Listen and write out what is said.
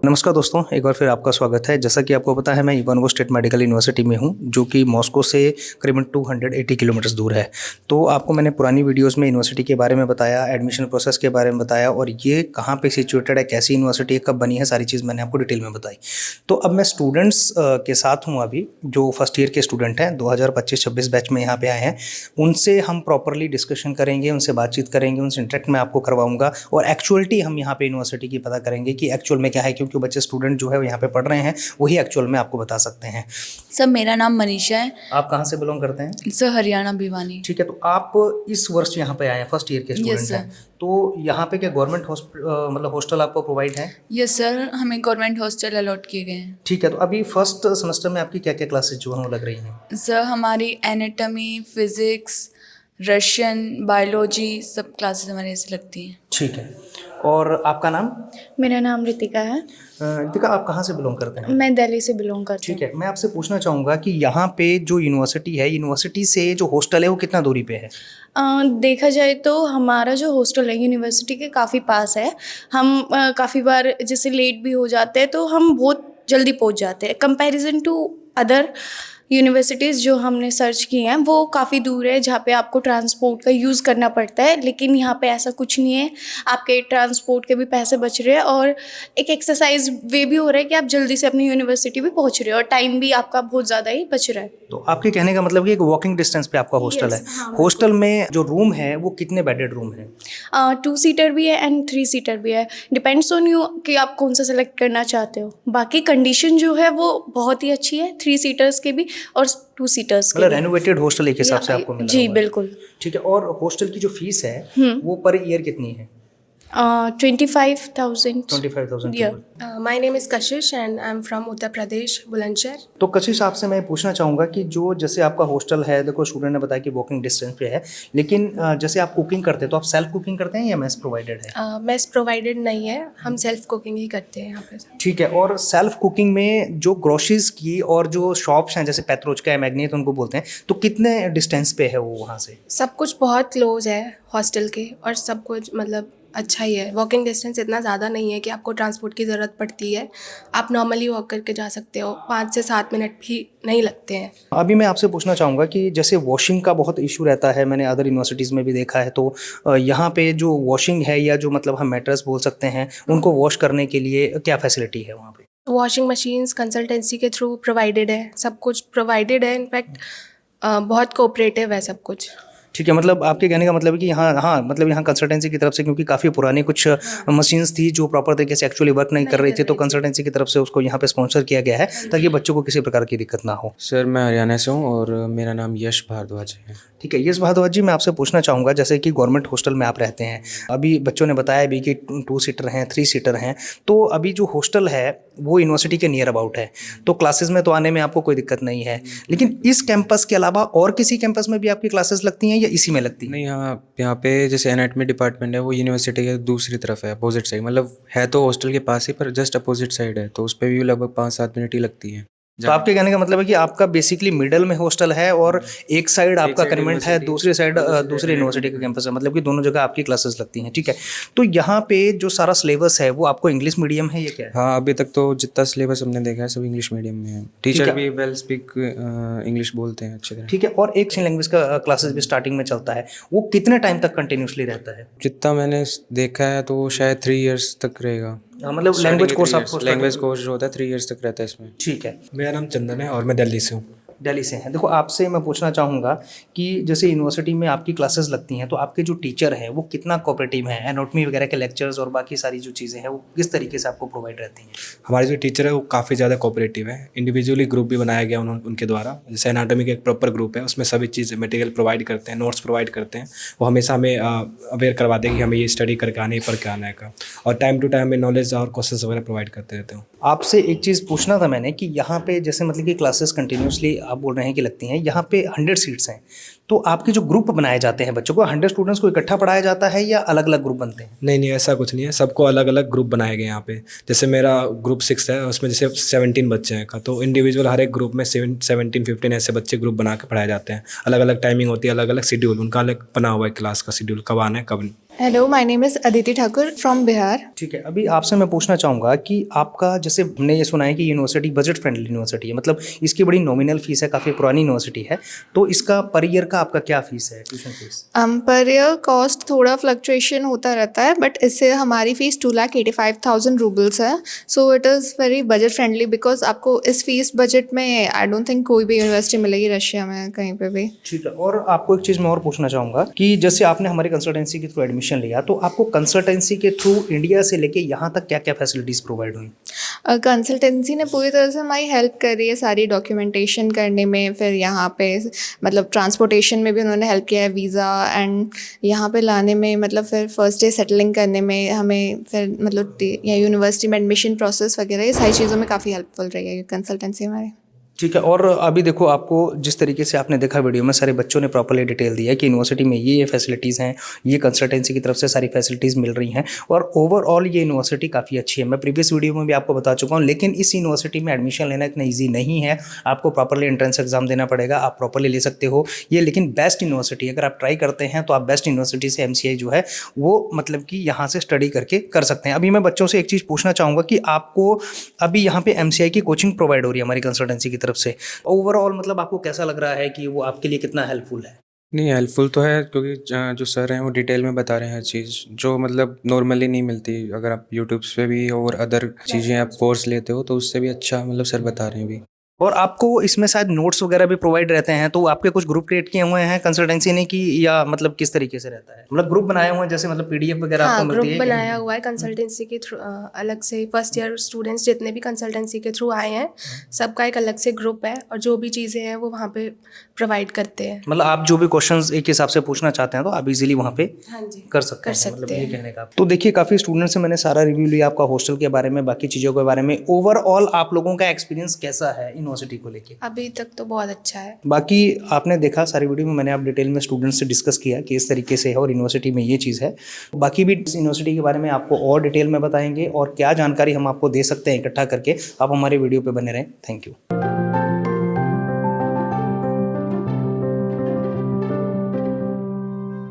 नमस्कार दोस्तों, एक बार फिर आपका स्वागत है। जैसा कि आपको पता है, मैं इवानगो स्टेट मेडिकल यूनिवर्सिटी में हूं, जो कि मॉस्को से करीबन 280 किलोमीटर्स दूर है। तो आपको मैंने पुरानी वीडियोस में यूनिवर्सिटी के बारे में बताया, एडमिशन प्रोसेस के बारे में बताया, और ये कहाँ पे सिचुएटेड है, कैसी यूनिवर्सिटी है, कब बनी है, सारी चीज़ मैंने आपको डिटेल में बताई। तो अब मैं स्टूडेंट्स के साथ हूँ अभी, जो फर्स्ट ईयर के स्टूडेंट हैं, 2025-26 बैच में यहाँ पे आए हैं। उनसे हम प्रॉपरली डिस्कशन करेंगे, उनसे बातचीत करेंगे, उनसे इंटरेक्ट मैं आपको करवाऊँगा, और एक्चुअलिटी हम यहाँ पे यूनिवर्सिटी की पता करेंगे कि एक्चुअल में क्या है, क्योंकि बच्चे स्टूडेंट जो है वो यहाँ पे पढ़ रहे हैं, वही एक्चुअल में आपको बता सकते हैं। सर मेरा नाम मनीषा है। आप कहाँ से बिलोंग करते हैं? सर हरियाणा भिवानी। ठीक है, तो आप इस वर्ष यहाँ पे आए हैं, फर्स्ट ईयर के स्टूडेंट हैं, तो यहाँ पे क्या गवर्नमेंट मतलब हॉस्टल आपको प्रोवाइड है? यस सर, हमें गवर्नमेंट हॉस्टल अलॉट किए गए हैं। ठीक है, तो अभी फर्स्ट सेमेस्टर में आपकी क्या क्या क्लासेज जो हैं वो लग रही हैं? सर हमारी एनाटॉमी, फिजिक्स, रशियन, बायोलॉजी सब क्लासेस हमारे ऐसे लगती हैं। ठीक है, और आपका नाम? मेरा नाम रितिका है। रितिका, आप कहाँ से बिलोंग करते हैं? मैं दिल्ली से बिलोंग करती हूँ। ठीक है, मैं आपसे पूछना चाहूँगा कि यहाँ पे जो यूनिवर्सिटी है, यूनिवर्सिटी से जो हॉस्टल है वो कितना दूरी पे है? देखा जाए तो हमारा जो हॉस्टल है यूनिवर्सिटी के काफ़ी पास है। हम काफ़ी बार जैसे लेट भी हो जाते हैं तो हम बहुत जल्दी पहुँच जाते हैं। कंपैरिजन टू अदर यूनिवर्सिटीज़ जो हमने सर्च की हैं वो काफ़ी दूर है, जहाँ पे आपको ट्रांसपोर्ट का यूज़ करना पड़ता है, लेकिन यहाँ पे ऐसा कुछ नहीं है। आपके ट्रांसपोर्ट के भी पैसे बच रहे हैं और एक एक्सरसाइज वे भी हो रहा है कि आप जल्दी से अपनी यूनिवर्सिटी भी पहुँच रहे हो और टाइम भी आपका बहुत ज़्यादा ही बच रहा है। तो आपके कहने का मतलब कि एक वॉकिंग डिस्टेंस पे आपका हॉस्टल है। हाँ, हॉस्टल में जो रूम है वो कितने बेडेड रूम है? 2 सीटर भी है एंड 3 सीटर भी है। डिपेंड्स ऑन यू कि आप कौन सा सेलेक्ट करना चाहते हो। बाकी कंडीशन जो है वो बहुत ही अच्छी है, 3 सीटर्स के भी और 2 सीटर्स के मतलब भी। रेनोवेटेड हॉस्टल एक हिसाब से आपको मिला जी हुआ है। बिल्कुल। ठीक है, और हॉस्टल की जो फीस है वो पर ईयर कितनी है? 25,000। 25,000। Yeah. My name is Kashish and I'm from Uttar Pradesh, Bulandshahr. तो कशिश, आपसे मैं पूछना चाहूँगा कि जो जैसे आपका हॉस्टल है, देखो स्टूडेंट ने बताया कि वॉकिंग डिस्टेंस पे है, लेकिन जैसे आप कुकिंग करते हैं तो आप सेल्फ कुकिंग करते हैं या मेस प्रोवाइडेड है? मेस प्रोवाइडेड नहीं है, हम सेल्फ कुकिंग ही करते हैं यहाँ पे। ठीक है, और सेल्फ कुकिंग में जो ग्रोसरीज की और जो शॉप्स हैं, जैसे पेत्रोचका है, मैग्नेट उनको बोलते हैं, तो कितने डिस्टेंस पे है वो वहाँ से? सब कुछ बहुत क्लोज है हॉस्टल के और सब कुछ मतलब अच्छा ही है। वॉकिंग डिस्टेंस इतना ज़्यादा नहीं है कि आपको ट्रांसपोर्ट की ज़रूरत पड़ती है। आप नॉर्मली वॉक करके जा सकते हो, 5 से 7 मिनट भी नहीं लगते हैं। अभी मैं आपसे पूछना चाहूँगा कि जैसे वॉशिंग का बहुत इशू रहता है, मैंने अदर यूनिवर्सिटीज़ में भी देखा है, तो यहाँ पे जो वॉशिंग है या जो मतलब हम मैट्रेस बोल सकते हैं, उनको वॉश करने के लिए क्या फैसिलिटी है वहाँ पे? वॉशिंग मशीन्स कंसल्टेंसी के थ्रू प्रोवाइडेड है, सब कुछ प्रोवाइडेड है। इनफैक्ट बहुत कोऑपरेटिव है सब कुछ। ठीक है, मतलब आपके कहने का मतलब है कि यहाँ, हाँ, मतलब यहाँ कंसल्टेंसी की तरफ से, क्योंकि काफ़ी पुरानी कुछ मशीन्स थी जो प्रॉपर तरीके से एक्चुअली वर्क नहीं कर रही थी, तो कंसल्टेंसी की तरफ से उसको यहाँ पे स्पॉन्सर किया गया है ताकि बच्चों को किसी प्रकार की दिक्कत ना हो। सर मैं हरियाणा से हूँ और मेरा नाम यश भारद्वाज है। ठीक है, यश भारद्वाज जी, मैं आपसे पूछना चाहूँगा, जैसे कि गवर्नमेंट हॉस्टल में आप रहते हैं, अभी बच्चों ने बताया भी कि 2 सीटर हैं, 3 सीटर हैं, तो अभी जो हॉस्टल है वो यूनिवर्सिटी के नियर अबाउट है, तो क्लासेस में तो आने में आपको कोई दिक्कत नहीं है, लेकिन इस कैंपस के अलावा और किसी कैंपस में भी आपकी क्लासेस लगती हैं या इसी में लगती हैं? नहीं, यहाँ पे जैसे एनाटॉमी डिपार्टमेंट है वो यूनिवर्सिटी के दूसरी तरफ है, अपोजिट साइड, मतलब है तो हॉस्टल के पास ही पर जस्ट अपोजिट साइड है, तो उस पर भी लगभग 5-7 मिनट ही लगती है। तो आपके कहने का मतलब है कि आपका बेसिकली मिडल में हॉस्टल है और एक साइड आपका कन्वेंट है, दूसरी साइड दूसरी यूनिवर्सिटी का कैंपस है, मतलब कि दोनों जगह आपकी क्लासेस लगती हैं। ठीक है, तो यहाँ पे जो सारा सिलेबस है वो आपको इंग्लिश मीडियम है या क्या है? हाँ, अभी तक तो जितना सिलेबस हमने देखा है सब इंग्लिश मीडियम में है। टीचर भी वेल स्पीक इंग्लिश बोलते हैं अच्छी तरह। ठीक है, और एक लैंग्वेज का क्लासेस भी स्टार्टिंग में चलता है, वो कितने टाइम तक कंटिन्यूसली रहता है? जितना मैंने देखा है तो शायद 3 इयर्स तक रहेगा। मतलब लैंग्वेज कोर्स आपको लैंग्वेज कोर्स जो होता है 3 इयर्स तक रहता है इसमें। ठीक है, मेरा नाम चंदन है और मैं दिल्ली से हूँ। दिल्ली से हैं। देखो, आपसे मैं पूछना चाहूँगा कि जैसे यूनिवर्सिटी में आपकी क्लासेस लगती हैं, तो आपके जो टीचर हैं वो कितना कोऑपरेटिव हैं? एनाटॉमी वगैरह के लेक्चर्स और बाकी सारी जो चीज़ें हैं वो किस तरीके से आपको प्रोवाइड रहती हैं? हमारे जो टीचर है वो काफ़ी ज़्यादा कोऑपरेटिव है। इंडिविजुअली ग्रुप भी बनाया गया उनके द्वारा, जैसे एनाटॉमी का एक प्रॉपर ग्रुप है, उसमें सभी चीज़ मटेरियल प्रोवाइड करते हैं, नोट्स प्रोवाइड करते हैं। वो हमेशा हमें अवेयर करवाते हैं कि हमें ये स्टडी करके आने पढ़ के आने का, और टाइम टू टाइम हमें नॉलेज और क्वेश्चन वगैरह प्रोवाइड करते रहते हैं। आपसे एक चीज़ पूछना था मैंने कि यहाँ पे जैसे मतलब कि क्लासेस कंटिन्यूसली आप बोल रहे हैं कि लगती हैं, यहाँ पे 100 सीट्स हैं, तो आपके जो ग्रुप बनाए जाते हैं बच्चों को 100 स्टूडेंट्स को इकट्ठा पढ़ाया जाता है या अलग अलग ग्रुप बनते हैं? नहीं, ऐसा कुछ नहीं है, सबको अलग अलग ग्रुप बनाए गए यहाँ पे। जैसे मेरा ग्रुप 6 है, उसमें जैसे 17 बच्चे हैं का, तो इंडिविजुअल हर एक ग्रुप में 17-15 ऐसे बच्चे ग्रुप बना के पढ़ाए जाते हैं। अलग अलग टाइमिंग होती है, अलग अलग शेड्यूल, उनका अलग बना हुआ है क्लास का शेड्यूल, कब आना है कब नहीं। Hello, my name is Aditi Thakur from Bihar. ठीक है, अभी आपसे मैं पूछना चाहूँगा कि आपका, जैसे हमने ये सुना है कि यूनिवर्सिटी बजट फ्रेंडली यूनिवर्सिटी है, मतलब इसकी बड़ी नॉमिनल फीस है, काफ़ी पुरानी यूनिवर्सिटी है, तो इसका पर ईयर का आपका क्या फीस है, tuition fees? Per year cost थोड़ा फ्लक्चुएशन होता रहता है, बट इससे हमारी फ़ीस 2,85,000 रूबल्स है। So it is very budget friendly because आपको इस फीस बजट में आई डोंट थिंक कोई भी यूनिवर्सिटी मिलेगी रशिया में कहीं पे भी। ठीक है, और आपको एक चीज़ मैं और पूछना चाहूँगा कि जैसे आपने हमारे कंसल्टेंसी के थ्रू एडमिशन लिया, तो आपको कंसल्टेंसी के थ्रू इंडिया से लेके यहाँ तक क्या क्या फैसिलिटीज़ प्रोवाइड हुई? कंसल्टेंसी ने पूरी तरह से हमारी हेल्प करी है सारी डॉक्यूमेंटेशन करने में, फिर यहाँ पे मतलब ट्रांसपोर्टेशन में भी उन्होंने हेल्प किया है, वीज़ा एंड यहाँ पे लाने में, मतलब फिर फर्स्ट डे सेटलिंग करने में हमें, फिर मतलब या यूनिवर्सिटी में एडमिशन प्रोसेस वगैरह, ये सारी चीज़ों में काफ़ी हेल्पफुल रही है कंसल्टेंसी हमारी। ठीक है, और अभी देखो, आपको जिस तरीके से आपने देखा वीडियो में, सारे बच्चों ने प्रॉपर्ली डिटेल दिया है कि यूनिवर्सिटी में ये फैसिलिटीज़ हैं, ये कंसल्टेंसी की तरफ से सारी फैसिलिटीज़ मिल रही हैं, और ओवरऑल ये यूनिवर्सिटी काफ़ी अच्छी है। मैं प्रीवियस वीडियो में भी आपको बता चुका हूँ, लेकिन इस यूनिवर्सिटी में एडमिशन लेना इतना ईजी नहीं है, आपको प्रॉपर्ली एंट्रेंस एग्जाम देना पड़ेगा, आप प्रॉपर्ली ले सकते हो ये, लेकिन बेस्ट यूनिवर्सिटी, अगर आप ट्राई करते हैं तो आप बेस्ट यूनिवर्सिटी से MCI जो है वो मतलब कि यहाँ से स्टडी करके कर सकते हैं। अभी मैं बच्चों से एक चीज़ पूछना चाहूँगा कि आपको अभी यहाँ पे MCI की कोचिंग प्रोवाइड हो रही है हमारी कंसल्टेंसी की तरफ से, ओवरऑल मतलब आपको कैसा लग रहा है कि वो आपके लिए कितना हेल्पफुल है? नहीं, हेल्पफुल तो है, क्योंकि जो सर हैं वो डिटेल में बता रहे हैं हर चीज़, जो मतलब नॉर्मली नहीं मिलती। अगर आप यूट्यूब पे भी और अदर चीज़ें आप कोर्स लेते हो तो उससे भी अच्छा मतलब सर बता रहे हैं अभी। और आपको इसमें शायद नोट्स वगैरह भी प्रोवाइड रहते हैं, तो आपके कुछ ग्रुप क्रिएट किए हुए हैं कंसल्टेंसी ने कि, या मतलब किस तरीके से रहता है, मतलब ग्रुप बनाए हुए हैं जैसे मतलब PDF वगैरह आपको हाँ, मिलती है ग्रुप कि बनाया नहीं? हुआ है कंसल्टेंसी के थ्रू, अलग से फर्स्ट ईयर स्टूडेंट्स जितने भी कंसल्टेंसी के थ्रू आए हैं सबका एक अलग से ग्रुप है, और जो भी चीज़ें हैं वो वहाँ पे प्रोवाइड करते हैं। मतलब आप जो भी क्वेश्चंस एक हिसाब से पूछना चाहते हैं तो आप इजीली वहाँ पे हाँ जी, कर सकते कर हैं, मतलब सकते ये हैं। कहने का। तो देखिए, काफ़ी स्टूडेंट से मैंने सारा रिव्यू लिया आपका हॉस्टल के बारे में, बाकी चीज़ों के बारे में। ओवरऑल आप लोगों का एक्सपीरियंस कैसा है यूनिवर्सिटी को लेके? अभी तक तो बहुत अच्छा है। बाकी आपने देखा सारी वीडियो में, मैंने आप डिटेल में स्टूडेंट्स से डिस्कस किया कि इस तरीके से है और यूनिवर्सिटी में ये चीज़ है। बाकी भी इस यूनिवर्सिटी के बारे में आपको और डिटेल में बताएंगे, और क्या जानकारी हम आपको दे सकते हैं इकट्ठा करके, आप हमारे वीडियो पे बने रहें। Thank you.